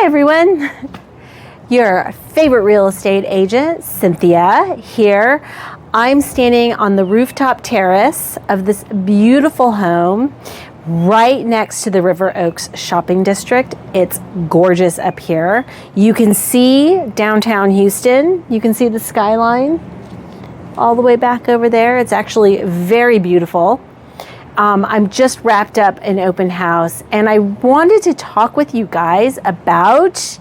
Hi everyone, your favorite real estate agent, Cynthia here. I'm standing on the rooftop terrace of this beautiful home right next to the River Oaks shopping district. It's gorgeous up here. You can see downtown Houston. You can see the skyline all the way back over there. It's actually very beautiful. I'm just wrapped up an open house and I wanted to talk with you guys about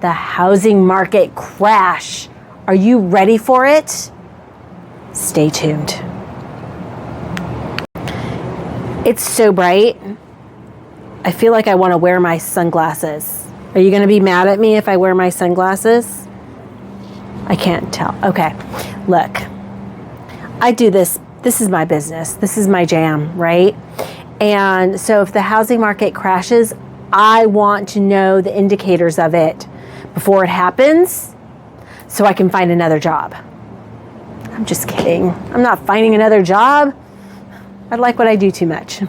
the housing market crash. Are you ready for it? Stay tuned. It's so bright. I feel like I want to wear my sunglasses. Are you going to be mad at me if I wear my sunglasses? I can't tell. Okay, look, I do this. This is my business. This is my jam, right? And so if the housing market crashes, I want to know the indicators of it before it happens so I can find another job. I'm just kidding. I'm not finding another job. I like what I do too much.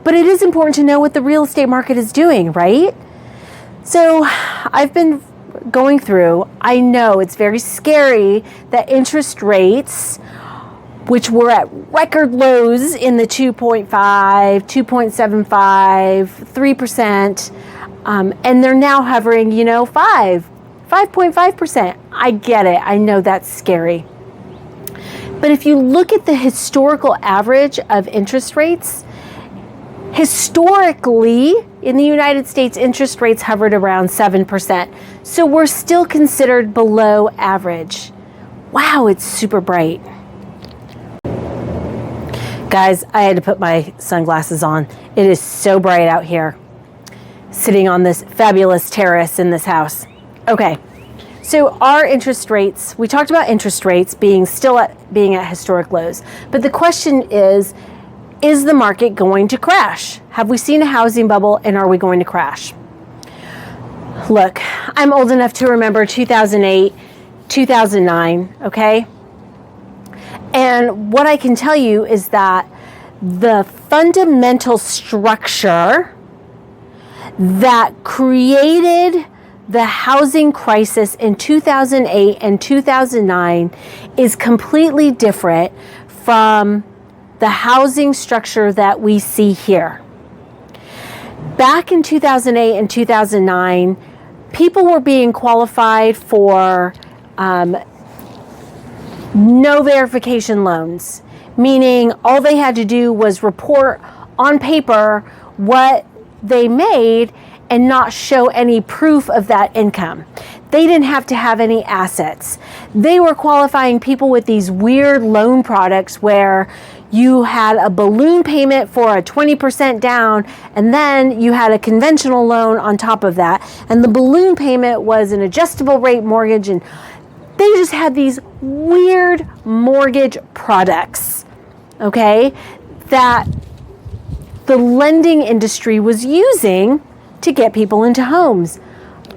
But it is important to know what the real estate market is doing, right? So I've been going through, I know it's very scary that interest rates, which were at record lows in the 2.5, 2.75, 3%, and they're now hovering, 5.5%. I get it. I know that's scary. But if you look at the historical average of interest rates, historically, in the United States, interest rates hovered around 7%. So we're still considered below average. Wow, it's super bright. Guys, I had to put my sunglasses on. It is so bright out here, sitting on this fabulous terrace in this house. Okay, so our interest rates, we talked about interest rates being at historic lows. But the question is the market going to crash? Have we seen a housing bubble and are we going to crash? Look, I'm old enough to remember 2008, 2009, okay? And what I can tell you is that the fundamental structure that created the housing crisis in 2008 and 2009 is completely different from the housing structure that we see here. Back in 2008 and 2009, people were being qualified for no verification loans, meaning all they had to do was report on paper what they made and not show any proof of that income. They didn't have to have any assets. They were qualifying people with these weird loan products where you had a balloon payment for a 20% down, and then you had a conventional loan on top of that. And the balloon payment was an adjustable rate mortgage, and they just had these weird mortgage products, okay, that the lending industry was using to get people into homes.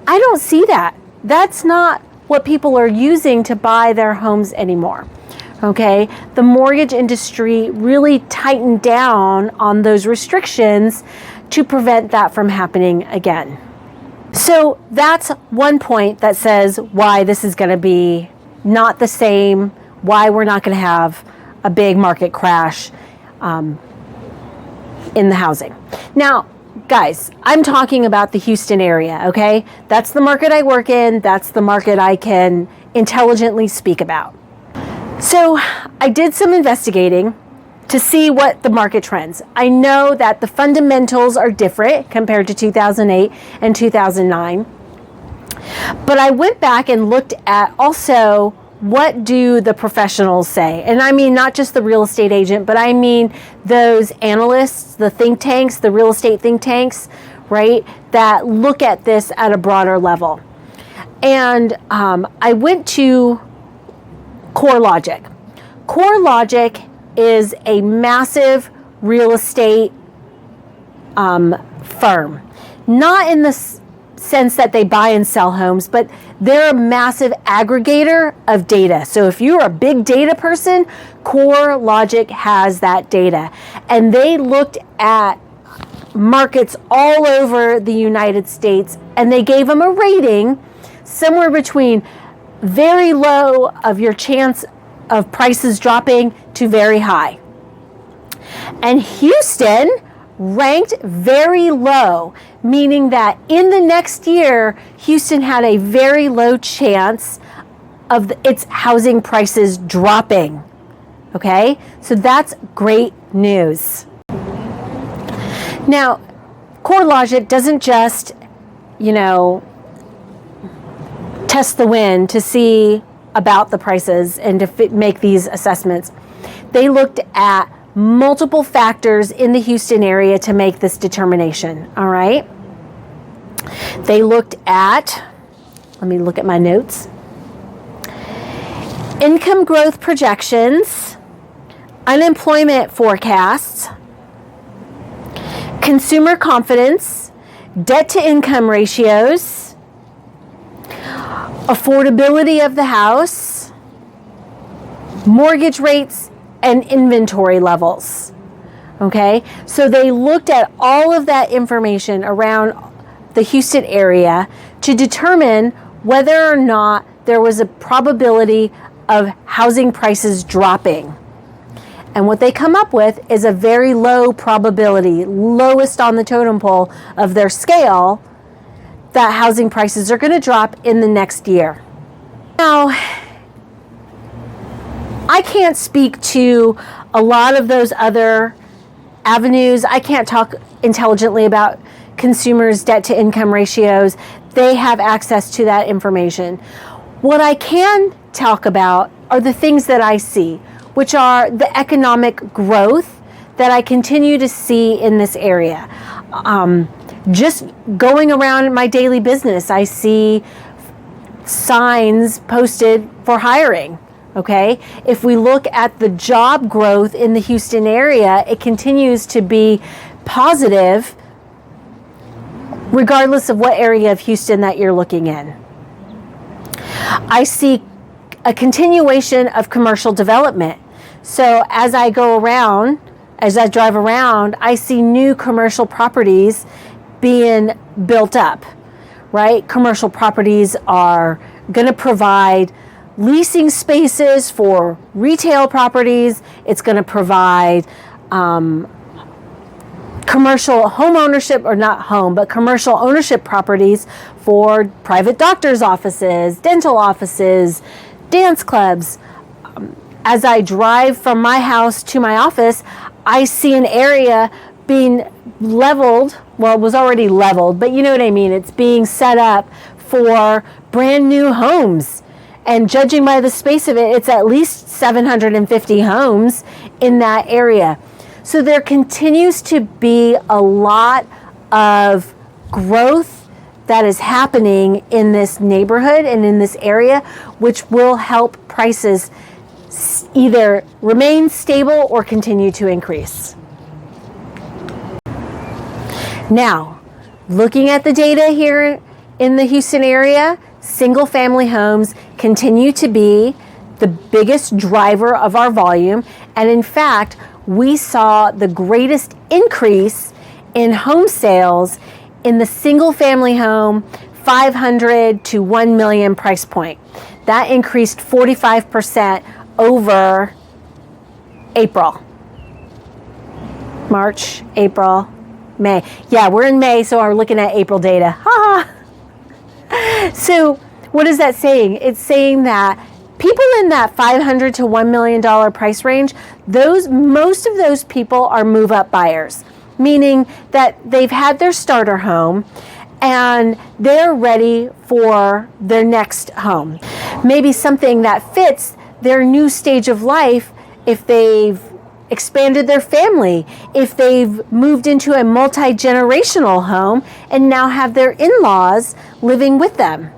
I don't see that. That's not what people are using to buy their homes anymore. Okay, the mortgage industry really tightened down on those restrictions to prevent that from happening again. So that's one point that says why this is going to be not the same, why we're not going to have a big market crash in the housing. Now, guys, I'm talking about the Houston area, okay? That's the market I work in. That's the market I can intelligently speak about. So I did some investigating to see what the market trends. I know that the fundamentals are different compared to 2008 and 2009. But I went back and looked at also what do the professionals say? And I mean not just the real estate agent, but I mean those analysts, the think tanks, the real estate think tanks, right, that look at this at a broader level. And I went to CoreLogic. CoreLogic is a massive real estate firm. Not in the sense that they buy and sell homes, but they're a massive aggregator of data. So if you're a big data person, CoreLogic has that data. And they looked at markets all over the United States, and they gave them a rating somewhere between very low of your chance of prices dropping to very high. And Houston ranked very low, meaning that in the next year, Houston had a very low chance of its housing prices dropping. Okay, so that's great news. Now, CoreLogic doesn't just, test the wind to see about the prices and to make these assessments. They looked at multiple factors in the Houston area to make this determination, all right? They looked at, let me look at my notes, income growth projections, unemployment forecasts, consumer confidence, debt-to-income ratios, affordability of the house, mortgage rates, and inventory levels. Okay, so they looked at all of that information around the Houston area to determine whether or not there was a probability of housing prices dropping. And what they come up with is a very low probability, lowest on the totem pole of their scale, that housing prices are going to drop in the next year. Now, I can't speak to a lot of those other avenues. I can't talk intelligently about consumers' debt-to-income ratios. They have access to that information. What I can talk about are the things that I see, which are the economic growth that I continue to see in this area. Just going around in my daily business, I see signs posted for hiring. Okay, if we look at the job growth in the Houston area, it continues to be positive regardless of what area of Houston that you're looking in. I see a continuation of commercial development. So as I drive around, I see new commercial properties being built up, right? Commercial properties are going to provide leasing spaces for retail properties. It's going to provide commercial home ownership, or not home, but commercial ownership properties for private doctor's offices, dental offices, dance clubs. As I drive from my house to my office, I see an area being leveled. Well, it was already leveled, but you know what I mean. It's being set up for brand new homes. And judging by the space of it, it's at least 750 homes in that area. So there continues to be a lot of growth that is happening in this neighborhood and in this area, which will help prices either remain stable or continue to increase. Now, looking at the data here in the Houston area, single-family homes continue to be the biggest driver of our volume. And in fact, we saw the greatest increase in home sales in the single-family home 500 to 1 million price point. That increased 45% over April. March, April, May. Yeah, we're in May, so we're looking at April data. Ha! So what is that saying? It's saying that people in that $500 to $1 million price range, most of those people are move-up buyers, meaning that they've had their starter home and they're ready for their next home. Maybe something that fits their new stage of life, if they've expanded their family, if they've moved into a multi-generational home and now have their in-laws living with them.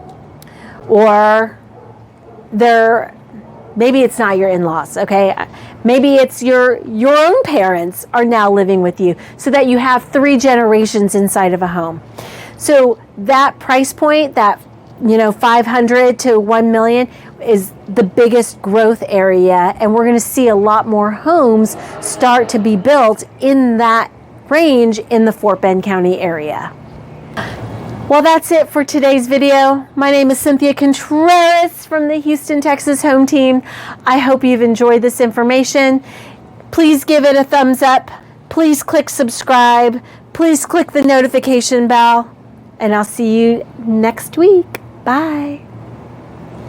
Or maybe it's not your in-laws, okay? Maybe it's your own parents are now living with you, so that you have 3 generations inside of a home. So that price point, that 500 to 1 million, is the biggest growth area, and we're going to see a lot more homes start to be built in that range in the Fort Bend County area. Well, that's it for today's video. My name is Cynthia Contreras from the Houston, Texas home team. I hope you've enjoyed this information. Please give it a thumbs up. Please click subscribe. Please click the notification bell. And I'll see you next week. Bye.